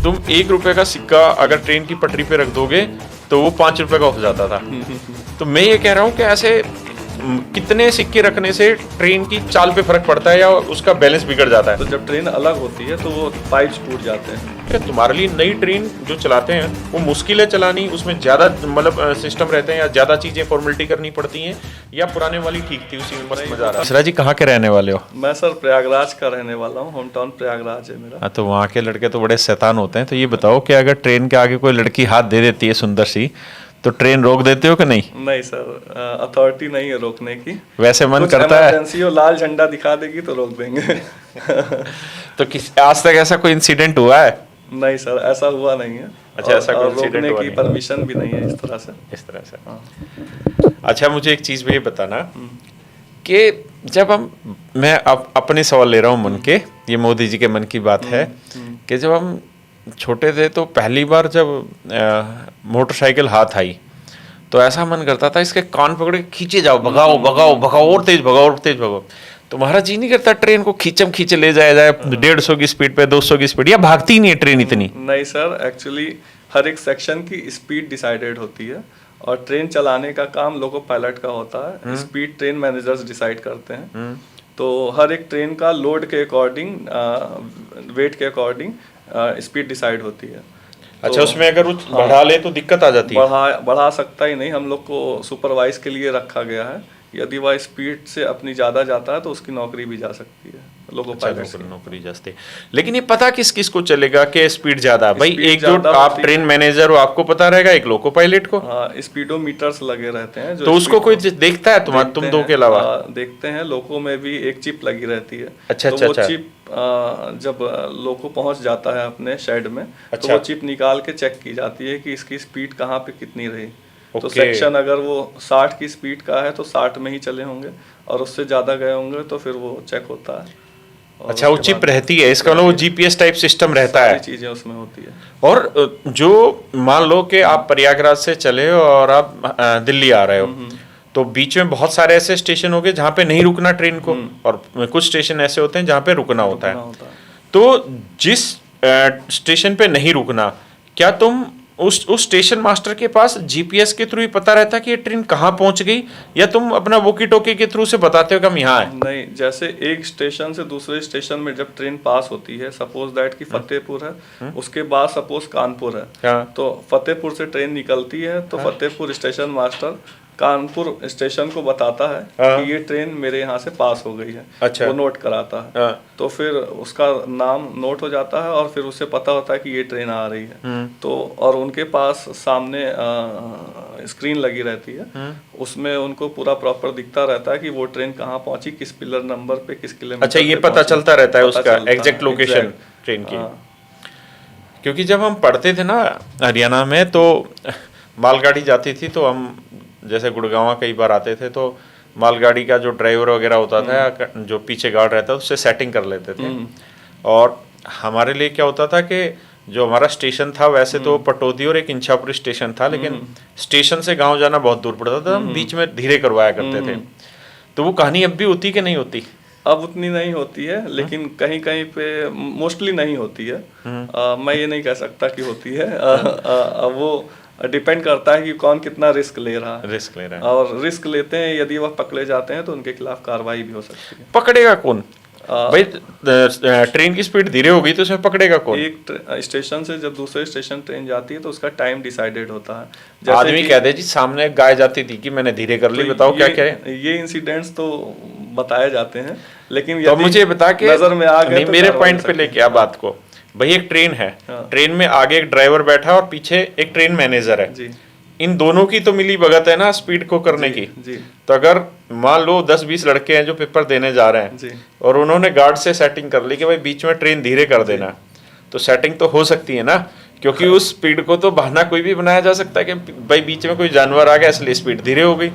तुम 1 रुपए का सिक्का अगर ट्रेन की पटरी पे रख दोगे तो वो 5 रुपए का हो जाता था। तो मैं ये कह रहा हूँ कि ऐसे कितने सिक्के रखने से ट्रेन की चाल पे फर्क पड़ता है या उसका बैलेंस बिगड़ जाता है। तो जब ट्रेन अलग होती है तो वो पाइप्स टूट जाते हैं। तुम्हारे लिए नई ट्रेन जो चलाते हैं वो मुश्किल है चलानी, उसमें ज्यादा मतलब सिस्टम रहते हैं या ज्यादा चीजें फॉर्मेलिटी करनी पड़ती हैं, या पुराने वाली ठीक थी, उसी में मस्त मजा आ रहा है। सरा जी कहाँ के रहने वाले हो? मैं सर प्रयागराज का रहने वाला हूँ, होम टाउन प्रयागराज है मेरा। हाँ, तो वहाँ के लड़के तो बड़े शैतान होते हैं। तो ये बताओ कि अगर ट्रेन के आगे कोई लड़की हाथ दे देती है सुंदर सी, तो ट्रेन रोक देते हो कि नहीं? नहीं सर, अथॉरिटी नहीं है रोकने की। वैसे मन कुछ करता है? इमरजेंसी हो, लाल झंडा दिखा देगी तो रोक देंगे। तो आज तक ऐसा कोई इंसिडेंट हुआ है? नहीं सर, ऐसा हुआ नहीं है। अच्छा, ऐसा कोई और इंसिडेंट रोकने हुआ की नहीं। परमिशन भी नहीं है इस तरह से। इस तरह से। हाँ। अच्छा, मुझे एक चीज भी ये बताना कि जब मैं अपने सवाल ले रहा हूँ मन के, ये मोदी जी के मन की बात है कि जब हम छोटे थे तो पहली बार जब मोटरसाइकिल हाथ आई तो ऐसा मन करता था इसके कान पकड़ के खींचे जाओ, भगाओ भगाओ भगाओ, और तेज भगाओ और तेज भगाओ। तुम्हारा जी नहीं करता ट्रेन को खींचम खींचे ले जाया जाए 150 की स्पीड पे, 200 की स्पीड, या भागती ही नहीं है ट्रेन इतनी? नहीं सर, एक्चुअली हर एक सेक्शन की स्पीड डिसाइडेड होती है और ट्रेन चलाने का काम लोको पायलट का होता है। स्पीड ट्रेन मैनेजर्स डिसाइड करते हैं। तो हर एक ट्रेन का लोड के अकॉर्डिंग, वेट के अकॉर्डिंग स्पीड डिसाइड होती है। अच्छा, तो उसमें अगर वो बढ़ा ले तो दिक्कत आ जाती है? बढ़ा सकता ही नहीं, हम लोग को सुपरवाइज के लिए रखा गया है। यदि वह स्पीड से अपनी ज़्यादा जाता है तो उसकी नौकरी भी जा सकती है, लोको पायलट की। नौकरी जाती है। लेकिन ये पता किस किस को चलेगा कि स्पीड ज्यादा? भाई स्पीड एक जो ज्यादा आप होती ट्रेन मैनेजर हो आपको पता रहेगा, एक लोको पायलट को। हाँ, स्पीडोमीटर्स लगे रहते हैं जो तो उसको कोई देखता है तुम दो के अलावा? देखते हैं। लोको में भी एक चिप लगी रहती है। अच्छा, तो अच्छा, वो अच्छा। चिप जब लोको पहुंच जाता है अपने शेड में, तो अच्छा। वो चिप निकाल के चेक की जाती है कि इसकी स्पीड कहाँ पे कितनी रही। तो ओके। सेक्शन अगर वो 60 की स्पीड का है तो 60 में ही चले होंगे, और उससे ज़्यादा गए होंगे तो फिर वो चेक होता है। अच्छा, वो चिप रहती है, इसका मतलब वो जीपीएस टाइप सिस्टम रहता है। सारी चीज़ें उसमें होती है। और जो मान लो कि आप प्रयागराज से चले हो और आप दिल्ली आ रहे हो, तो बीच में बहुत सारे ऐसे स्टेशन हो गए जहाँ पे नहीं रुकना ट्रेन को, और कुछ स्टेशन ऐसे होते हैं जहाँ पे रुकना होता है। तो जिस स्टेशन पे नहीं रुकना, क्या तुम उस स्टेशन मास्टर के पास जीपीएस के थ्रू ही पता रहता है कि ये ट्रेन कहाँ पहुंच गई, या तुम अपना वॉकी टॉकी के थ्रू से बताते हो कि हम यहाँ हैं? नहीं, जैसे एक स्टेशन से दूसरे स्टेशन में जब ट्रेन पास होती है, सपोज दैट कि फतेहपुर है, उसके बाद सपोज कानपुर है, तो फतेहपुर से ट्रेन निकलती है तो Fatehpur station master Kanpur station को बताता है कि ये ट्रेन मेरे यहाँ से पास हो गई है। अच्छा। वो नोट कराता है। तो फिर उसका नाम नोट हो जाता है और फिर उसे पता होता है कि ये ट्रेन आ रही है। तो और उनके पास सामने स्क्रीन लगी रहती है, उसमें उनको पूरा प्रॉपर दिखता रहता है कि वो ट्रेन कहाँ पहुंची, किस पिलर नंबर पे, किस किलोमीटर। अच्छा, ये पता चलता रहता है उसका एग्जैक्ट लोकेशन ट्रेन की? क्योंकि जब हम पढ़ते थे ना हरियाणा में, तो मालगाड़ी जाती थी तो हम जैसे गुड़गांव कई बार आते थे, तो मालगाड़ी का जो ड्राइवर वगैरह होता था, जो पीछे गार्ड रहता था, उससे सेटिंग कर लेते थे। और हमारे लिए क्या होता था कि जो हमारा स्टेशन था, वैसे तो पटौदी और एक इंछापुर स्टेशन था, लेकिन स्टेशन से गांव जाना बहुत दूर पड़ता था, हम बीच में धीरे करवाया करते थे। तो वो कहानी अब भी होती कि नहीं होती? अब उतनी नहीं होती है, लेकिन कहीं कहीं पे मोस्टली नहीं होती है। मैं ये नहीं कह सकता कि होती है। वो डिपेंड करता है कि कौन कितना रिस्क ले रहा है। और रिस्क लेते हैं, यदि वह पकड़े जाते हैं तो उनके खिलाफ कार्रवाई भी हो सकती है। पकड़ेगा कौन भाई? ट्रेन की स्पीड धीरे हो गई तो उसमें पकड़ेगा कौन? एक स्टेशन से जब दूसरे स्टेशन ट्रेन जाती है तो उसका टाइम डिसाइडेड होता है। आदमी कह दे जी सामने गाय जाती थी कि मैंने धीरे कर ली, बताओ क्या क्या है? ये इंसिडेंट्स तो बताए जाते हैं, लेकिन तो मुझे बता के नजर में आ गए तो मेरे पॉइंट पे लेके आ बात को। भाई एक ट्रेन है, ट्रेन में आगे एक ड्राइवर बैठा और पीछे एक ट्रेन मैनेजर है जी। इन दोनों की तो मिली भगत है ना स्पीड को करने की। जी। तो अगर मान लो 10-20 लड़के हैं जो पेपर देने जा रहे हैं जी। और उन्होंने गार्ड से सेटिंग कर ली कि भाई बीच में ट्रेन धीरे कर देना, तो सेटिंग तो हो सकती है ना, क्योंकि उस स्पीड को तो बहाना कोई भी बनाया जा सकता है कि भाई बीच में कोई जानवर आ गया इसलिए स्पीड धीरे हो गई।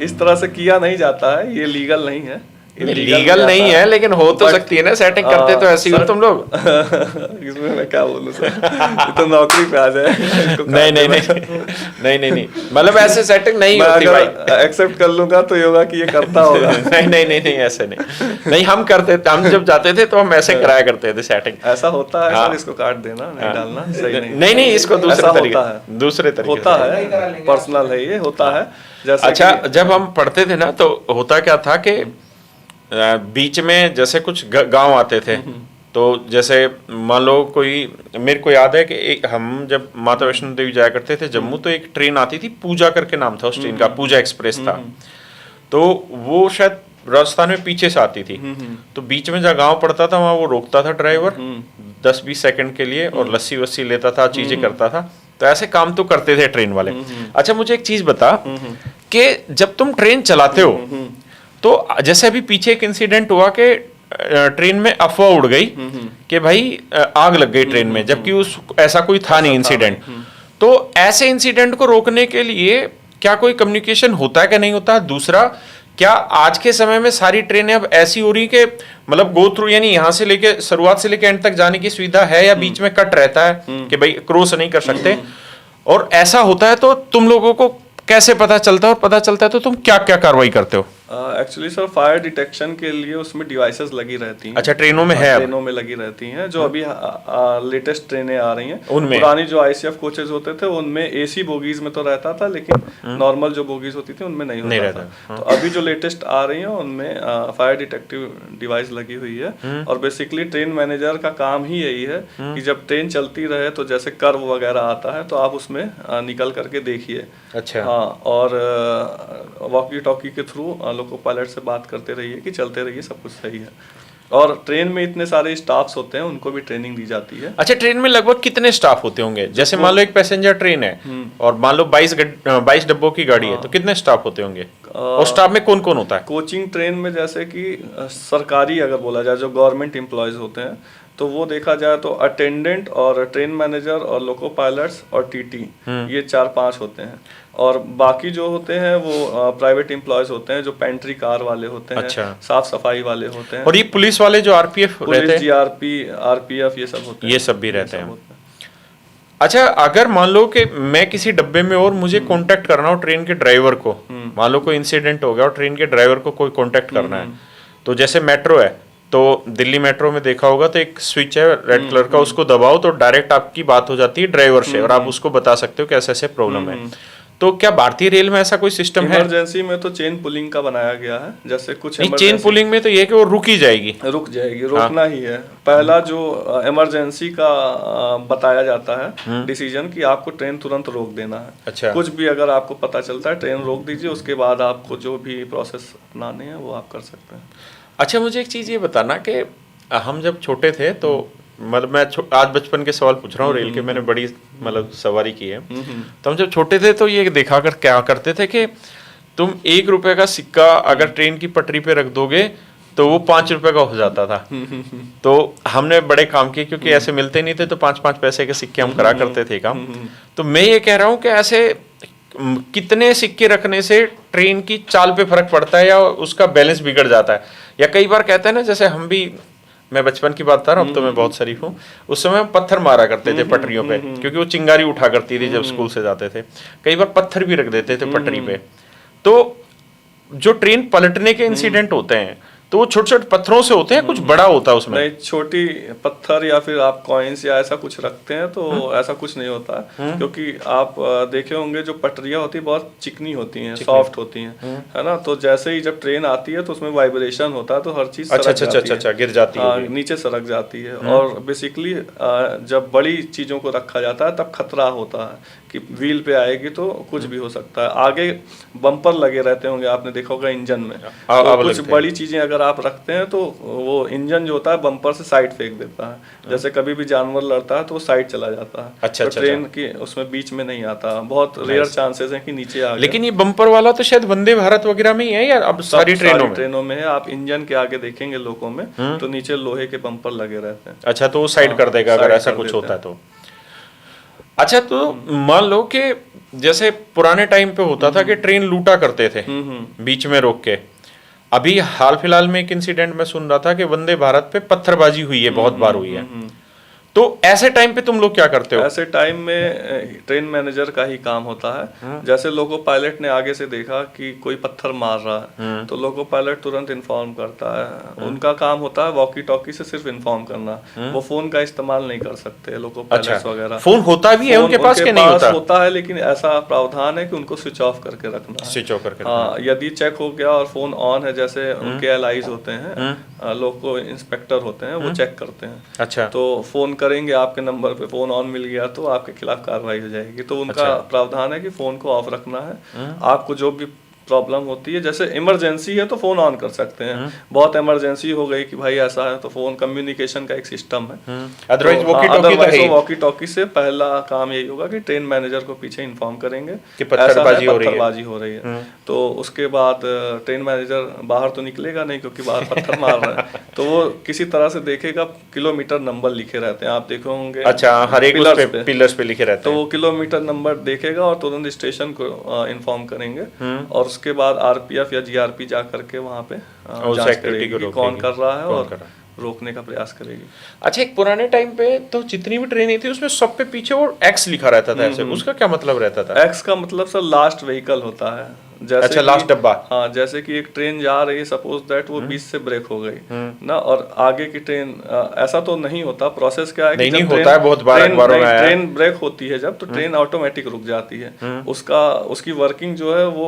इस तरह से किया नहीं जाता है, ये लीगल नहीं है। लीगल नहीं है, लेकिन हो तो सकती है ना, सेटिंग करते तो ऐसी हो तुम लोग। इसमें मैं क्या बोलूं सर, ये तो नौकरी पे आ जाए। नहीं नहीं नहीं नहीं नहीं, मतलब ऐसे सेटिंग नहीं होती भाई। एक्सेप्ट कर लूंगा तो ये होगा कि ये करता होगा। नहीं नहीं नहीं नहीं, ऐसे नहीं हम करते थे, हम जब जाते थे तो हम ऐसे कराया करते थे सेटिंग। ऐसा होता है हाँ। सर, इसको काट देना, नहीं डालना सही नहीं। नहीं नहीं, इसको दूसरे ऐसा तरीके होता है, दूसरे तरीके होता से। है, पर्सनल है ये, होता है। जैसे अच्छा, जब हम पढ़ते थे ना तो होता क्या था कि बीच में जैसे कुछ गांव आते थे, तो जैसे मान लो कोई, मेरे को याद है कि हम जब माता वैष्णो देवी जाया करते थे जम्मू, तो एक ट्रेन आती थी, पूजा करके नाम था उस ट्रेन का, पूजा एक्सप्रेस था। तो वो शायद राजस्थान में पीछे से आती थी। तो बीच में जहाँ गांव पड़ता था वहाँ वो रोकता था ड्राइवर 10-20 सेकंड के लिए, और लस्सी वस्सी लेता था, चीजें करता था। तो ऐसे काम तो करते थे ट्रेन वाले। अच्छा, मुझे एक चीज बता कि जब तुम ट्रेन चलाते हो, तो जैसे अभी पीछे एक इंसिडेंट हुआ कि ट्रेन में अफवाह उड़ गई कि भाई आग लग गई ट्रेन में, जबकि उस ऐसा कोई था नहीं इंसिडेंट। तो ऐसे इंसिडेंट को रोकने के लिए क्या कोई कम्युनिकेशन होता है कि नहीं होता? दूसरा, क्या आज के समय में सारी ट्रेनें अब ऐसी हो रही कि मतलब गो थ्रू, यानी यहाँ से लेके शुरुआत से लेके एंड तक जाने की सुविधा है, या बीच में कट रहता है कि भाई क्रॉस नहीं कर सकते? और ऐसा होता है तो तुम लोगों को कैसे पता चलता है, और पता चलता है तो तुम क्या क्या कार्रवाई करते हो? एक्चुअली सर, फायर डिटेक्शन के लिए उसमें डिवाइसेस लगी रहती हैं। अच्छा, ट्रेनों में है? ट्रेनों में लगी रहती हैं, जो अभी लेटेस्ट ट्रेनें आ रही हैं उनमें। पुरानी जो आईसीएफ कोचेज होते थे उनमें एसी बोगीज में तो रहता था, लेकिन नॉर्मल जो बोगीज होती थी उनमें नहीं होता था। तो अभी जो लेटेस्ट आ रही है उनमें फायर डिटेक्टिव डिवाइस लगी हुई है। और बेसिकली ट्रेन मैनेजर का काम ही यही है कि जब ट्रेन चलती रहे तो जैसे कर्व वगैरह आता है तो आप उसमें निकल करके देखिए। अच्छा। हाँ, और वॉकी टॉकी के थ्रू लोको पायलट से बात करते रहिए कि चलते रहिए, सब कुछ सही है। और ट्रेन में इतने सारे स्टाफ्स होते हैं, उनको भी ट्रेनिंग दी जाती है। अच्छा, ट्रेन में लगभग कितने स्टाफ होते होंगे? जैसे मान लो एक पैसेंजर ट्रेन है और मान लो 22 डब्बों की गाड़ी है, तो कितने स्टाफ होते होंगे? और स्टाफ में कौन कौन होता है? कोचिंग ट्रेन में जैसे कि सरकारी अगर बोला जाए, जो गवर्नमेंट एम्प्लॉयज होते हैं, तो वो देखा जाए तो अटेंडेंट और ट्रेन मैनेजर और लोको पायलट्स और टीटी, ये 4-5 होते हैं। और बाकी जो होते हैं वो प्राइवेट एम्प्लॉयज होते हैं, जो पेंट्री कार वाले होते हैं। अच्छा। साफ सफाई वाले होते हैं। और ये पुलिस वाले जो आरपीएफ रहते हैं, जीआरपी, आरपीएफ, ये सब होते हैं। ये सब भी रहते हैं। अच्छा, अगर मान लो कि मैं किसी डब्बे में और मुझे कांटेक्ट करना हो ट्रेन के ड्राइवर को, मान लो कोई इंसिडेंट हो गया और ट्रेन के ड्राइवर को कोई कांटेक्ट करना है, तो जैसे मेट्रो है, तो दिल्ली मेट्रो में देखा होगा तो एक स्विच है रेड कलर का, उसको दबाओ तो डायरेक्ट आपकी बात हो जाती है ड्राइवर से, और आप उसको बता सकते हो कि ऐसे ऐसे प्रॉब्लम है। तो क्या भारतीय रेल में ऐसा कोई सिस्टम है? इमरजेंसी में तो चेन पुलिंग का बनाया गया है, जैसे कुछ चेन पुलिंग में तो ये है कि वो रुक ही जाएगी, रुक जाएगी, रोकना ही है। पहला जो इमरजेंसी का बताया जाता है डिसीजन कि आपको ट्रेन तुरंत रोक देना है। अच्छा। कुछ भी अगर आपको पता चलता है, ट्रेन रोक दीजिए, उसके बाद आपको जो भी प्रोसेस अपनाने हैं वो आप कर सकते हैं। अच्छा, मुझे एक चीज़ ये बताना कि हम जब छोटे थे तो मतलब मैं आज बचपन के सवाल पूछ रहा हूँ, रेल के मैंने बड़ी मतलब सवारी की है। तो हम जब छोटे थे तो ये देखा कर क्या करते थे कि तुम 1 रुपए का सिक्का अगर ट्रेन की पटरी पे रख दोगे तो वो 5 रुपए का हो जाता था। तो हमने बड़े काम किए, क्योंकि ऐसे मिलते नहीं थे, तो 5-5 पैसे के सिक्के हम करा करते थे काम। तो मैं ये कह रहा हूँ कि ऐसे कितने सिक्के रखने से ट्रेन की चाल पे फर्क पड़ता है या उसका बैलेंस बिगड़ जाता है? या कई बार कहते हैं ना, जैसे हम भी, मैं बचपन की बात बता रहा हूँ, अब तो मैं बहुत शरीफ हूँ, उस समय हम पत्थर मारा करते थे पटरियों पे, क्योंकि वो चिंगारी उठा करती थी जब स्कूल से जाते थे। कई बार पत्थर भी रख देते थे पटरी पे। तो जो ट्रेन पलटने के इंसिडेंट होते हैं तो वो छोटे छोटे पत्थरों से होते हैं, कुछ बड़ा होता है उसमें? नहीं, छोटी पत्थर या फिर आप कॉइन्स या ऐसा कुछ रखते हैं तो ऐसा कुछ नहीं होता, क्योंकि आप देखे होंगे जो पटरियां होती है बहुत चिकनी होती हैं, सॉफ्ट होती हैं, है ना। तो जैसे ही जब ट्रेन आती है तो उसमें वाइब्रेशन होता है, तो हर चीज अच्छा गिर जाती है, नीचे सरक जाती है। और बेसिकली जब बड़ी चीजों को रखा जाता है तब खतरा होता है कि व्हील पे आएगी तो कुछ भी हो सकता है। आगे बम्पर लगे रहते होंगे, आपने देखा होगा इंजन में, तो कुछ बड़ी चीजें अगर आप रखते हैं तो वो इंजन जो होता है बम्पर से साइड फेंक देता है। जैसे कभी भी जानवर लड़ता है तो वो साइड चला जाता है। अच्छा, तो ट्रेन की उसमें बीच में नहीं आता, बहुत रेयर चांसेस हैं कि नीचे आ गए। लेकिन ये बम्पर वाला तो शायद वंदे भारत वगैरह में ही है या अब सारी ट्रेनों में है? आप इंजन के आगे देखेंगे लोगों में तो नीचे लोहे के बम्पर लगे रहते हैं। अच्छा, तो वो साइड कर देगा अगर ऐसा कुछ होता है तो। अच्छा, तो मान लो कि जैसे पुराने टाइम पे होता था कि ट्रेन लूटा करते थे बीच में रोक के, अभी हाल फिलहाल में एक इंसिडेंट मैं सुन रहा था कि वंदे भारत पे पत्थरबाजी हुई है, बहुत बार हुई है। तो ऐसे टाइम पे तुम लोग क्या करते हो? ऐसे टाइम में ट्रेन मैनेजर का ही काम होता है। जैसे लोको पायलट ने आगे से देखा कि कोई पत्थर मार रहा है तो लोको पायलट तुरंत इन्फॉर्म करता है। उनका काम होता है वॉकी टॉकी से सिर्फ इन्फॉर्म करना, वो फोन का इस्तेमाल नहीं कर सकते लोको पायलट वगैरह। फोन होता भी है उनके पास कि नहीं होता? होता है, लेकिन ऐसा प्रावधान है कि उनको स्विच ऑफ करके रखना है। स्विच ऑफ करके हाँ, यदि चेक हो गया और फोन ऑन है, जैसे उनके एलाइज होते हैं, लोको इंस्पेक्टर होते हैं, वो चेक करते हैं। अच्छा। तो फोन करेंगे आपके नंबर पे, फोन ऑन मिल गया तो आपके खिलाफ कार्रवाई हो जाएगी। तो उनका प्रावधान है कि फोन को ऑफ रखना है। आपको जो भी प्रॉब्लम होती है, जैसे इमरजेंसी है तो फोन ऑन कर सकते हैं, बहुत इमरजेंसी हो गई कि भाई ऐसा है तो फोन, कम्युनिकेशन का एक सिस्टम है। अदरवाइज वॉकी टॉकी से पहला काम यही होगा कि ट्रेन मैनेजर को पीछे इन्फॉर्म करेंगे कि पत्थरबाजी हो रही है। तो उसके बाद ट्रेन मैनेजर बाहर तो निकलेगा नहीं, क्योंकि बाहर पत्थर मार रहे हैं, तो वो किसी तरह से देखेगा। किलोमीटर नंबर लिखे रहते हैं, आप देखे होंगे। अच्छा, हर एक पिलर्स पे लिखे रहते हैं। तो वो किलोमीटर नंबर देखेगा और तुरंत स्टेशन को इन्फॉर्म करेंगे, और उसके बाद आरपीएफ या जीआरपी जा करके वहाँ पे जांच करेगी कि कौन कर रहा है और रोकने का प्रयास करेगी। अच्छा, एक पुराने टाइम पे तो जितनी भी ट्रेनें थी उसमें सब पे पीछे वो एक्स लिखा रहता था ऐसे, उसका क्या मतलब रहता था? एक्स का मतलब सर लास्ट व्हीकल होता है। जैसे अच्छा, लास्ट डब्बा। हाँ, जैसे कि एक ट्रेन जा रही है, सपोज दैट वो बीच से ब्रेक हो गई ना, और आगे की ट्रेन, ऐसा तो नहीं होता। प्रोसेस क्या है कि नहीं होता है, बहुत बार अखबारों में आया है। ट्रेन ब्रेक होती है जब, तो ट्रेन ऑटोमेटिक रुक जाती है। उसकी वर्किंग जो है वो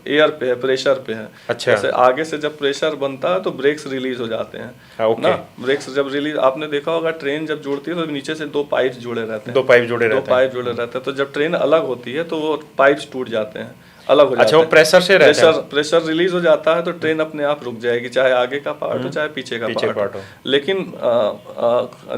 एयर पे है, प्रेशर पे है। अच्छा। जैसे आगे से जब प्रेशर बनता है तो ब्रेक्स रिलीज हो जाते हैं ना। ब्रेक्स जब रिलीज, आपने देखा होगा ट्रेन जब जुड़ती है तो नीचे से दो पाइप जुड़े रहते हैं। दो पाइप जुड़े रहते हैं। तो जब ट्रेन अलग होती है तो वो पाइप्स टूट जाते हैं, अलग हो जाते हैं। अच्छा, वो प्रेशर से रहता है। प्रेशर रिलीज हो जाता है तो ट्रेन अपने आप रुक जाएगी, चाहे आगे का पार्ट हो चाहे पीछे का पार्ट हो। लेकिन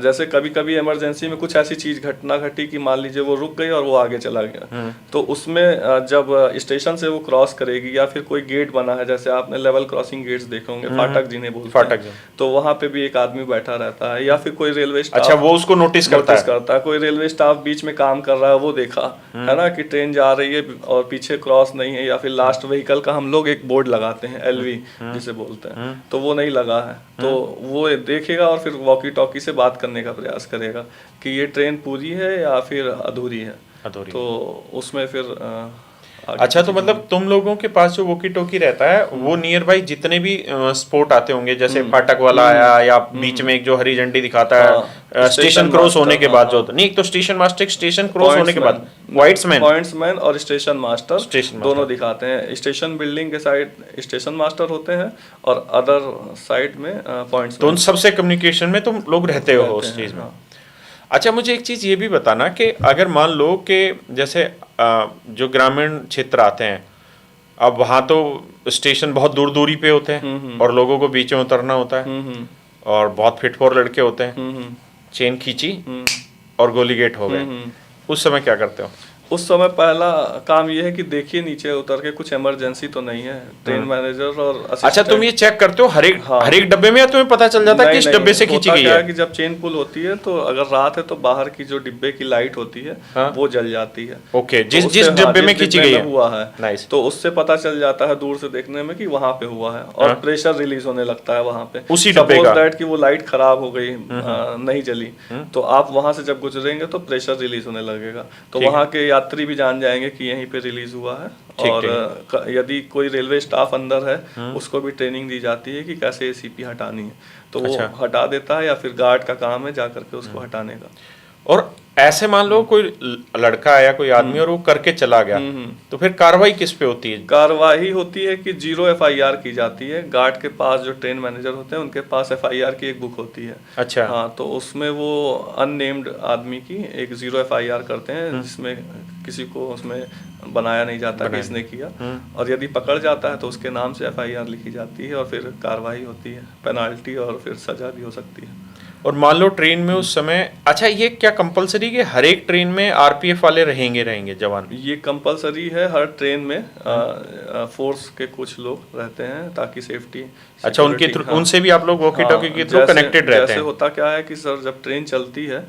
जैसे कभी कभी इमरजेंसी में कुछ ऐसी चीज घटना घटी कि मान लीजिए वो रुक गई और वो आगे चला गया, तो उसमें जब स्टेशन से वो क्रॉस करेगी या फिर कोई गेट बना है, जैसे आपने लेवल क्रॉसिंग गेट्स देखे होंगे, फाटक जिन्हें बोलते हैं, तो वहां पे भी एक आदमी बैठा रहता है, या फिर कोई रेलवे स्टाफ। अच्छा, वो उसको नोटिस करता है। कोई रेलवे स्टाफ बीच में काम कर रहा है, वो देखा है ना कि ट्रेन जा रही है और पीछे क्रॉस नहीं है, या फिर लास्ट व्हीकल का हम लोग एक बोर्ड लगाते हैं, एलवी जिसे बोलते हैं, तो वो नहीं लगा है, तो वो देखेगा और फिर वॉकी टॉकी से बात करने का प्रयास करेगा कि ये ट्रेन पूरी है या फिर अधूरी है। तो उसमें फिर अच्छा, तो मतलब तुम लोगों के पास जो वोकी टोकी रहता है वो नियर बाई जितने भी स्पॉट आते होंगे, जैसे फाटक वाला आया या बीच में एक जो हरी झंडी दिखाता है स्टेशन क्रॉस होने के बाद, जो नहीं, एक तो स्टेशन मास्टर स्टेशन क्रॉस होने के बाद पॉइंट्समैन और स्टेशन मास्टर दोनों दिखाते हैं। स्टेशन बिल्डिंग के साइड स्टेशन मास्टर होते हैं और अदर साइड में पॉइंट्स। तो उन सबसे कम्युनिकेशन में तुम लोग रहते हो उस चीज में। अच्छा, मुझे एक चीज़ ये भी बताना कि अगर मान लो कि जैसे जो ग्रामीण क्षेत्र आते हैं, अब वहाँ तो स्टेशन बहुत दूरी पे होते हैं और लोगों को बीच में उतरना होता है और बहुत फिट फॉर लड़के होते हैं, चेन खींची और गोली गेट हो गए, उस समय क्या करते हो? उस समय पहला काम ये है कि देखिए नीचे उतर के कुछ इमरजेंसी तो नहीं है। ट्रेन मैनेजर और अच्छा, तुम ये चेक करते हो हर एक डब्बे में, या तुम्हें पता चल जाता है किस डब्बे से खींची गई है? कि जब चेन पुल होती है तो अगर रात है तो बाहर की जो डिब्बे की लाइट होती है वो जल जाती है। ओके, जिस डब्बे में खींची गई हुआ है, तो उससे पता चल जाता है दूर से देखने में कि वहाँ पे हुआ है, और प्रेशर रिलीज होने लगता है वहाँ पे उसी डब्बे का। दैट कि वो लाइट खराब हो गई, नहीं जली, तो आप वहाँ से जब गुजरेंगे तो प्रेशर रिलीज होने लगेगा, तो वहाँ के यात्री भी जान जाएंगे कि यहीं पे रिलीज हुआ है। और यदि कोई रेलवे स्टाफ अंदर है उसको भी ट्रेनिंग दी जाती है कि कैसे एसीपी हटानी है, तो वो हटा देता है, या फिर गार्ड का काम है जा करके उसको हटाने का। और ऐसे मान लो कोई लड़का आया, कोई आदमी, और वो करके चला गया, तो फिर कार्रवाई किस पे होती है? कार्रवाई होती है कि 0 FIR की जाती है। गार्ड के पास जो ट्रेन मैनेजर होते हैं उनके पास FIR की एक बुक होती है। अच्छा। हाँ, तो उसमें वो अननेम्ड आदमी की एक 0 FIR करते हैं, जिसमें किसी को उसमें बनाया नहीं जाता कि इसने किया, और यदि पकड़ जाता है तो उसके नाम से FIR लिखी जाती है और फिर कार्रवाई होती है, पेनाल्टी और फिर सजा भी हो सकती है। और मान लो ट्रेन में उस समय, अच्छा ये क्या कंपलसरी कि हर एक ट्रेन में आरपीएफ वाले रहेंगे जवान? ये कंपलसरी है हर ट्रेन में, फोर्स के कुछ लोग रहते हैं ताकि सेफ्टी। अच्छा, उनके थ्रू, उनसे भी आप लोग वॉकी टॉकी के थ्रू कनेक्टेड रहते हैं? जैसे होता क्या है कि सर जब ट्रेन चलती है,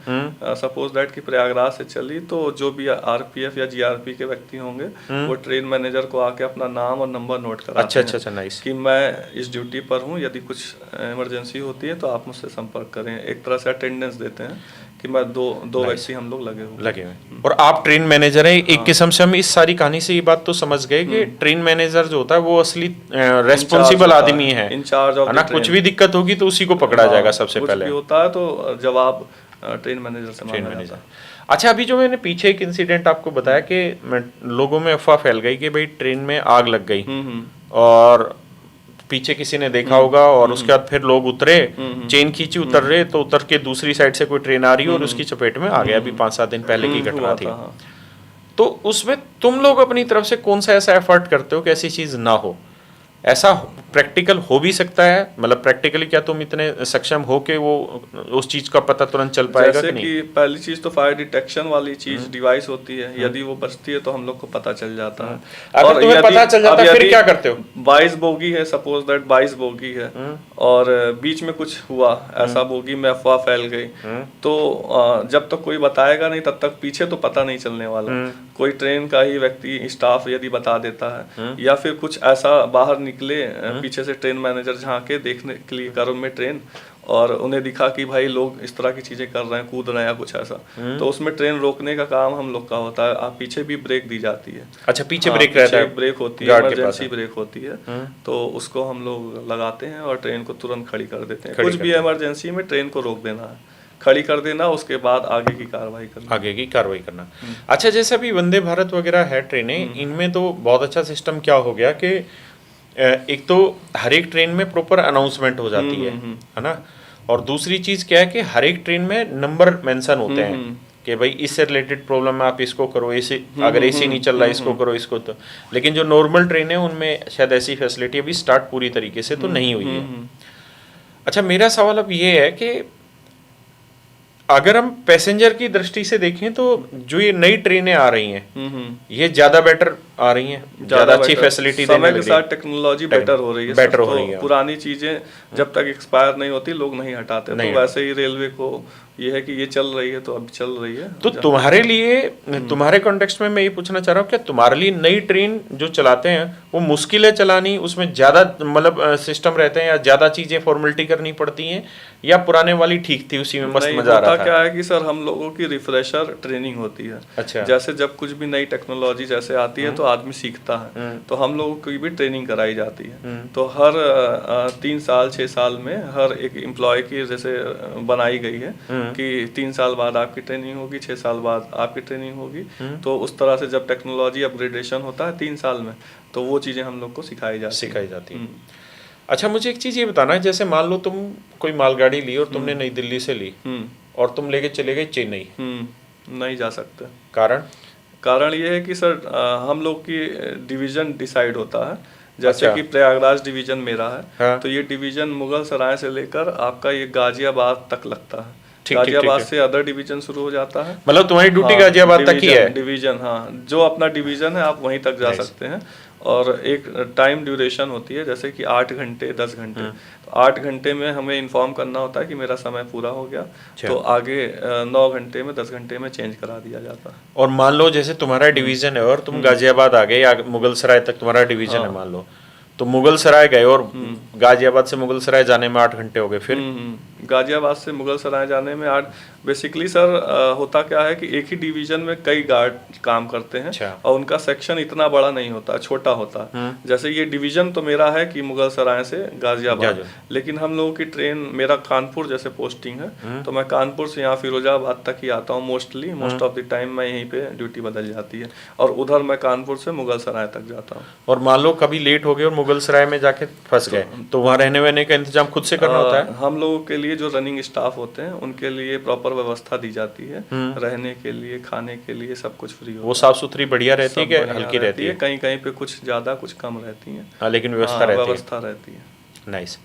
सपोज दैट कि प्रयागराज से चली, तो जो भी आरपीएफ या जीआरपी के व्यक्ति होंगे वो ट्रेन मैनेजर को आके अपना नाम और नंबर नोट कराते हैं। अच्छा, नाइस। कि मैं इस ड्यूटी पर हूँ, यदि कुछ इमरजेंसी होती है तो आप मुझसे संपर्क करें। एक तरह से अटेंडेंस देते हैं कि मैं दो व्यक्ति हम लोग लगे हुए। और आप ट्रेन मैनेजर हैं एक किस्म से। हम इस सारी कहानी से ये बात तो समझ गए कि ट्रेन मैनेजर जो होता है वो असली रेस्पॉन्सिबल आदमी है, इंचार्ज ऑफ ना। कुछ भी दिक्कत होगी तो उसी को पकड़ा जाएगा सबसे कुछ पहले। भी होता है तो जवाब ट्रेन मैनेजर से मांगा जाता है। अच्छा, अभी जो मैंने पीछे एक इंसिडेंट आपको बताया कि लोगों में अफवाह फैल गई कि भाई ट्रेन में आग लग गई और पीछे किसी ने देखा होगा, और उसके बाद फिर लोग उतरे, चेन खींची, उतर रहे, तो उतर के दूसरी साइड से कोई ट्रेन आ रही है और उसकी चपेट में आ गया। अभी 5-7 दिन पहले की घटना थी। तो उसमें तुम लोग अपनी तरफ से कौन सा ऐसा एफर्ट करते हो कि ऐसी चीज ना हो? ऐसा प्रैक्टिकल हो भी सकता है, मतलब प्रैक्टिकली क्या तुम इतने सक्षम हो कि वो उस चीज का पता तुरंत चल पाएगा कि नहीं? कि पहली चीज तो फायर डिटेक्शन वाली चीज डिवाइस होती है, यदि वो बचती है तो हम लोग को पता चल जाता है। अगर तुम्हें पता चल जाता है फिर क्या करते हो? 22 बोगी है, सपोज दैट 22 बोगी है, और बीच में कुछ हुआ ऐसा बोगी में अफवाह फैल गई, तो जब तक कोई बताएगा नहीं तब तक पीछे तो पता नहीं चलने वाला। कोई ट्रेन का ही व्यक्ति, स्टाफ यदि बता देता है, या फिर कुछ ऐसा बाहर निकले, पीछे से ट्रेन मैनेजर झांके देखने के लिए कार में ट्रेन, और उन्हें दिखा कि भाई लोग इस तरह की चीजें कर रहे हैं, कूद रहे हैं या कुछ ऐसा, तो उसमें ट्रेन रोकने का काम हम लोग का होता है। आप पीछे भी ब्रेक दी जाती है। अच्छा, पीछे ब्रेक रहता है? ब्रेक होती है, इमरजेंसी ब्रेक होती है, तो उसको हम लोग लगाते हैं और ट्रेन को तुरंत खड़ी कर देते हैं। कुछ भी इमरजेंसी में ट्रेन को रोक देना है, खड़ी कर देना, उसके बाद आगे की कार्रवाई करना। अच्छा, जैसे अभी वंदे भारत वगैरह है ट्रेनें, इनमें तो बहुत अच्छा सिस्टम क्या हो गया कि एक तो हर एक ट्रेन में प्रॉपर अनाउंसमेंट हो जाती है ना, और दूसरी चीज क्या है कि हर एक ट्रेन में नंबर मेंशन होते हैं कि भाई इससे रिलेटेड प्रॉब्लम है, आप इसको करो, एसी अगर एसी नहीं चल रहा है इसको करो, इसको। तो लेकिन जो नॉर्मल ट्रेन है उनमें शायद ऐसी फैसिलिटी अभी स्टार्ट पूरी तरीके से तो नहीं हुई है। अच्छा, मेरा सवाल अब ये है कि अगर हम पैसेंजर की दृष्टि से देखें तो जो ये नई ट्रेनें आ रही हैं ये ज्यादा बेटर आ रही हैं, ज्यादा अच्छी फैसिलिटी समय के साथ टेक्नोलॉजी बेटर हो रही है। पुरानी चीजें जब तक एक्सपायर नहीं होती लोग नहीं हटाते, तो वैसे ही रेलवे को ये है कि ये चल रही है तो अब चल रही है। तो तुम्हारे लिए, तुम्हारे कॉन्टेक्स्ट में मैं ये पूछना चाह रहा हूँ, क्या तुम्हारे लिए नई ट्रेन जो चलाते हैं वो मुश्किल है चलानी, उसमें ज्यादा मतलब सिस्टम रहते हैं या ज्यादा चीजें फॉर्मेलिटी करनी पड़ती हैं, या पुराने वाली ठीक थी, उसी में मस्त मजा आ रहा था? क्या है कि सर हम लोगों की रिफ्रेशर ट्रेनिंग होती है। अच्छा। जैसे जब कुछ भी नई टेक्नोलॉजी जैसे आती है तो आदमी सीखता है, तो हम लोगों की भी ट्रेनिंग कराई जाती है। तो हर 3 साल 6 साल में हर एक एम्प्लॉय की जैसे बनाई गई है कि 3 साल बाद आपकी ट्रेनिंग होगी, 6 साल बाद आपकी ट्रेनिंग होगी। तो उस तरह से जब टेक्नोलॉजी अपग्रेडेशन होता है 3 साल में, तो वो चीज़ें हम लोग को सिखाई जाती है। अच्छा, मुझे एक चीज़ ये बताना है, जैसे मान लो तुम कोई मालगाड़ी ली और तुमने नई दिल्ली से ली और तुम लेके चले गए चेन्नई, नहीं जा सकते। कारण ये है कि सर हम लोग की डिवीज़न डिसाइड होता है। जैसे कि प्रयागराज डिवीज़न मेरा है, तो ये डिवीज़न मुगल सराय से लेकर आपका ये गाजियाबाद तक लगता है। गाजियाबाद से अदर डिवीजन शुरू हो जाता है। मतलब तुम्हारी ड्यूटी गाजियाबाद तक ही है? डिवीजन, हाँ, जो अपना डिवीजन है आप वहीं तक जा सकते हैं। और एक टाइम ड्यूरेशन होती है, जैसे कि 8 घंटे 10 घंटे। तो 8 घंटे में हमें इन्फॉर्म करना होता है कि मेरा समय पूरा हो गया, तो आगे 9 घंटे में 10 घंटे में चेंज करा दिया जाता है। और मान लो जैसे तुम्हारा डिवीजन है और तुम गाजियाबाद आ गए, या मुगल सराय तक तुम्हारा डिवीजन है मान लो, तो मुगल सराय गए और गाजियाबाद से मुगल सराय जाने में 8 घंटे हो गए, फिर गाजियाबाद से मुगल सराय जाने में 8। बेसिकली सर होता क्या है कि एक ही डिवीजन में कई गार्ड काम करते हैं। और उनका सेक्शन इतना बड़ा नहीं होता, छोटा होता है। जैसे ये डिवीजन तो मेरा है कि मुगल सराय से गाजियाबाद, लेकिन हम लोगों की ट्रेन, मेरा कानपुर जैसे पोस्टिंग है, तो मैं कानपुर से यहाँ फिरोजाबाद तक ही आता हूँ मोस्ट ऑफ द टाइम। मैं यहीं पे ड्यूटी बदल जाती है और उधर मैं कानपुर से मुगल सराय तक जाता हूँ। और मान लो कभी लेट हो गए और मुगल सराय में जाके फंस गए, तो वहाँ रहने वहने का इंतजाम खुद से करना होता है? हम लोगों के लिए जो रनिंग स्टाफ होते हैं उनके लिए प्रॉपर व्यवस्था दी जाती है, रहने के लिए, खाने के लिए, सब कुछ फ्री होता है। वो साफ सुथरी बढ़िया रहती है कि हल्की रहती है? कहीं कहीं पे कुछ ज्यादा कुछ कम रहती है, लेकिन व्यवस्था रहती है। नाइस।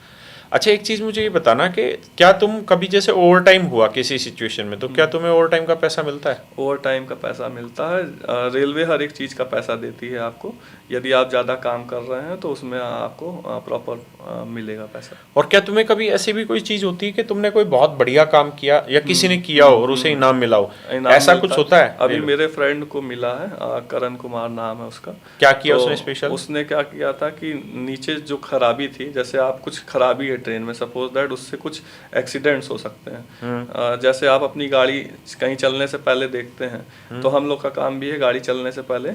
अच्छा, एक चीज मुझे ये बताना कि क्या तुम कभी जैसे ओवर टाइम हुआ किसी सिचुएशन में, तो क्या तुम्हें ओवर टाइम का पैसा मिलता है? ओवर टाइम का पैसा मिलता है। रेलवे हर एक चीज़ का पैसा देती है आपको। यदि आप ज़्यादा काम कर रहे हैं तो उसमें आपको प्रॉपर मिलेगा पैसा। और क्या तुम्हें कभी ऐसी भी कोई चीज होती है कि तुमने कोई बहुत बढ़िया काम किया या किसी ने किया हो और उसे इनाम मिला हो, इनाम ऐसा मिलता कुछ होता है? अभी मेरे फ्रेंड को मिला है, करण कुमार नाम है उसका। क्या किया तो उसने स्पेशल? उसने क्या किया था कि नीचे जो खराबी थी, जैसे आप कुछ खराबी है ट्रेन में, सपोज दैट उससे कुछ एक्सीडेंट्स हो सकते हैं। जैसे आप अपनी गाड़ी कहीं चलने से पहले देखते हैं, तो हम लोग का काम भी है गाड़ी चलने से पहले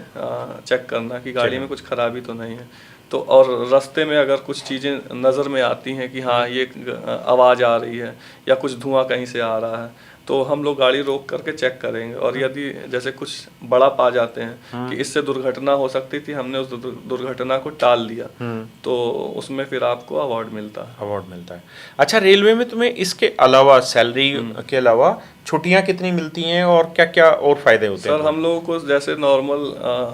चेक करना कि गाड़ी में कुछ खराबी तो नहीं है। तो और रास्ते में अगर कुछ चीज़ें नज़र में आती हैं कि हाँ ये आवाज़ आ रही है या कुछ धुआं कहीं से आ रहा है, तो हम लोग गाड़ी रोक करके चेक करेंगे। और यदि जैसे कुछ बड़ा पा जाते हैं कि इससे दुर्घटना हो सकती थी, हमने उस दुर्घटना को टाल दिया, तो उसमें फिर आपको अवार्ड मिलता है। अवार्ड मिलता है। अच्छा, रेलवे में तुम्हें इसके अलावा सैलरी के अलावा छुट्टियां कितनी मिलती हैं और क्या क्या और फायदे होते हैं? सर हम लोगों को जैसे नॉर्मल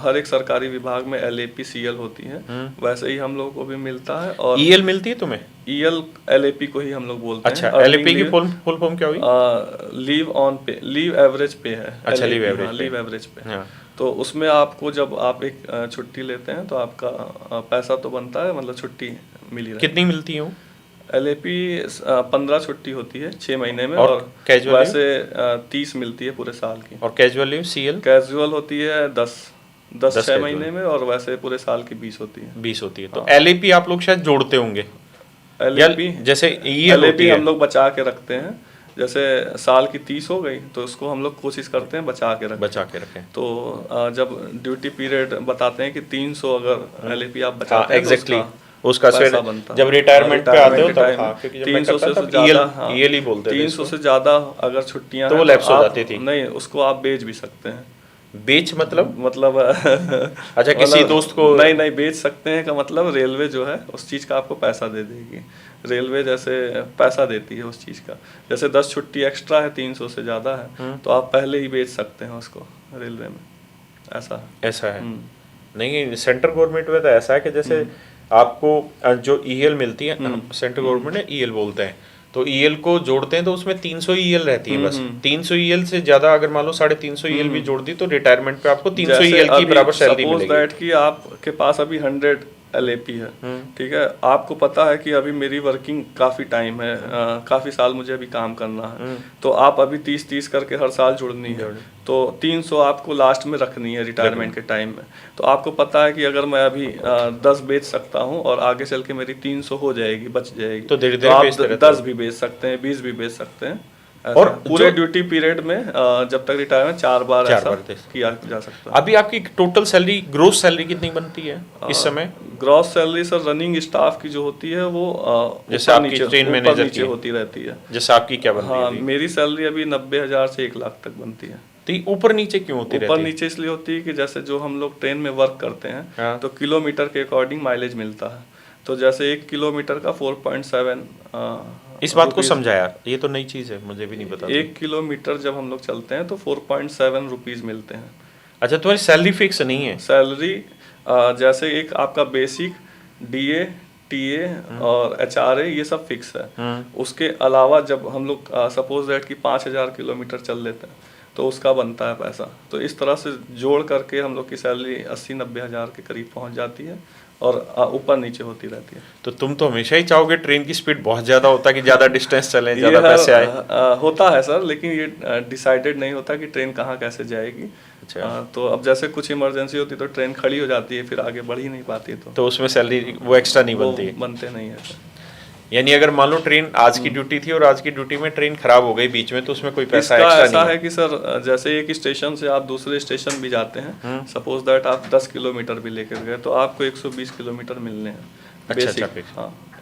हर एक सरकारी विभाग में LAP CL होती है, वैसे ही हम लोगों को भी मिलता है। और EL मिलती है तुम्हें? EL LAP को ही हम लोग बोलते हैं। अच्छा, LAP की फुल फॉर्म क्या हुई? लीव ऑन पे, लीव एवरेज पे है। अच्छा, लीव LAP, एवरेज हाँ, पे। लीव एवरेज पे। हाँ। तो उसमें आपको जब आप एक छुट्टी लेते हैं तो आपका पैसा तो बनता है, मतलब छुट्टी मिली रहती है। कितनी मिलती है? LAP 15 छुट्टी होती है 6 महीने में, और और कैजुअल वैसे 30 मिलती है पूरे साल की। और कैजुअल लीव CL? कैजुअल होती है 10 6 casual। महीने में, और वैसे पूरे साल की 20 होती है। 20 होती है। तो LAP आप लोग शायद जोड़ते होंगे LAP जैसे EL होती है। हम लोग बचा के रखते हैं। जैसे साल की 30 हो गई तो उसको हम लोग कोशिश करते हैं बचा के रखें। तो जब ड्यूटी पीरियड बताते हैं कि 300 अगर LAP आप बचाते हैं, एग्जैक्टली तो उसका पैसा बनता है। जब रिटायरमेंट पे आते हो तब, टाइम हाँ, क्योंकि जब मैं 300 करता से था तब ज़्यादा, EL ही बोलते थे 300 इसको। से ज़्यादा अगर छुट्टियां तो वो हैं लैप्स हो आप जाती थी। नहीं, उसको आप बेच भी सकते हैं। बेच मतलब अच्छा, किसी मतलब दोस्त को? नहीं बेच सकते हैं का मतलब रेलवे जो है उस चीज़ का आपको पैसा दे देगी। रेलवे जैसे पैसा देती है उस चीज़ का। जैसे 10 छुट्टी एक्स्ट्रा है, 300 से ज़्यादा है, तो आप पहले ही बेच सकते हैं उसको रेलवे में। ऐसा है। नहीं, सेंट्रल गवर्नमेंट में तो ऐसा है कि जैसे आपको जो EL मिलती है, सेंट्रल गवर्नमेंट ने EL बोलते हैं, तो EL को जोड़ते हैं तो उसमें 300 EL रहती है बस। 300 EL से ज्यादा अगर मान लो 350 EL भी जोड़ दी तो रिटायरमेंट पे आपको 300 EL की बराबर सैलरी मिलेगी। सपोज दैट कि आपके पास अभी 100 LAP है, ठीक है, आपको पता है कि अभी मेरी वर्किंग काफ़ी टाइम है, काफ़ी साल मुझे अभी काम करना है, तो आप अभी 30 करके हर साल जुड़नी है, तो 300 आपको लास्ट में रखनी है रिटायरमेंट के टाइम में। तो आपको पता है कि अगर मैं अभी 10 बेच सकता हूँ और आगे चल के मेरी 300 हो जाएगी, बच जाएगी, तो धीरे आप धीरे 10 भी बेच सकते हैं, 20 भी बेच सकते हैं। और पूरे ड्यूटी पीरियड में जब तक रिटायरमेंट 4 बार किया जा सकता है। अभी आपकी टोटल सैलरी, ग्रोस सैलरी कितनी बनती है इस समय? Gross salary sir running staff की जो होती है वो जैसे आपकी ट्रेन मैनेजर की होती रहती है। जैसे आपकी क्या बनती है? हाँ, मेरी सैलरी अभी 90,000 से 1 लाख तक बनती है। तो ये ऊपर नीचे क्यों होती रहती है? ऊपर नीचे इसलिए होती है कि जैसे जो हम लोग ट्रेन में वर्क करते हैं, तो किलोमीटर के अकॉर्डिंग माइलेज मिलता है। तो जैसे 1 किलोमीटर का 4.7 इस बात को समझा यार, ये तो नई चीज़ है, मुझे भी नहीं पता। 1 किलोमीटर जब हम लोग चलते हैं तो 4.7 रुपीज़ मिलते हैं। अच्छा, तुम्हारी सैलरी फिक्स नहीं है? सैलरी जैसे एक आपका बेसिक, DA, TA और HRA ये सब फिक्स है। उसके अलावा जब हम लोग सपोज दैट कि 5,000 किलोमीटर चल लेते हैं तो उसका बनता है पैसा। तो इस तरह से जोड़ करके हम लोग की सैलरी 80-90 हज़ार के करीब पहुंच जाती है और ऊपर नीचे होती रहती है। तो तुम तो हमेशा ही चाहोगे ट्रेन की स्पीड बहुत ज़्यादा होता कि ज़्यादा डिस्टेंस चलें, ज़्यादा पैसे आए। होता है सर, लेकिन ये डिसाइडेड नहीं होता कि ट्रेन कहाँ कैसे जाएगी। अच्छा। तो अब जैसे कुछ इमरजेंसी होती तो ट्रेन खड़ी हो जाती है, फिर आगे बढ़ ही नहीं पाती, तो उसमें सैलरी वो एक्स्ट्रा नहीं बनती? बनते नहीं है सर। यानी अगर मान लो ट्रेन आज की ड्यूटी थी और आज की ड्यूटी में ट्रेन खराब हो गई बीच में, तो उसमें कोई पैसा एक्स्ट्रा ऐसा है कि सर जैसे एक स्टेशन से आप दूसरे स्टेशन भी जाते हैं, सपोज दैट आप 10 किलोमीटर भी लेकर गए तो आपको 120 किलोमीटर मिलने हैं। अच्छा, हाँ।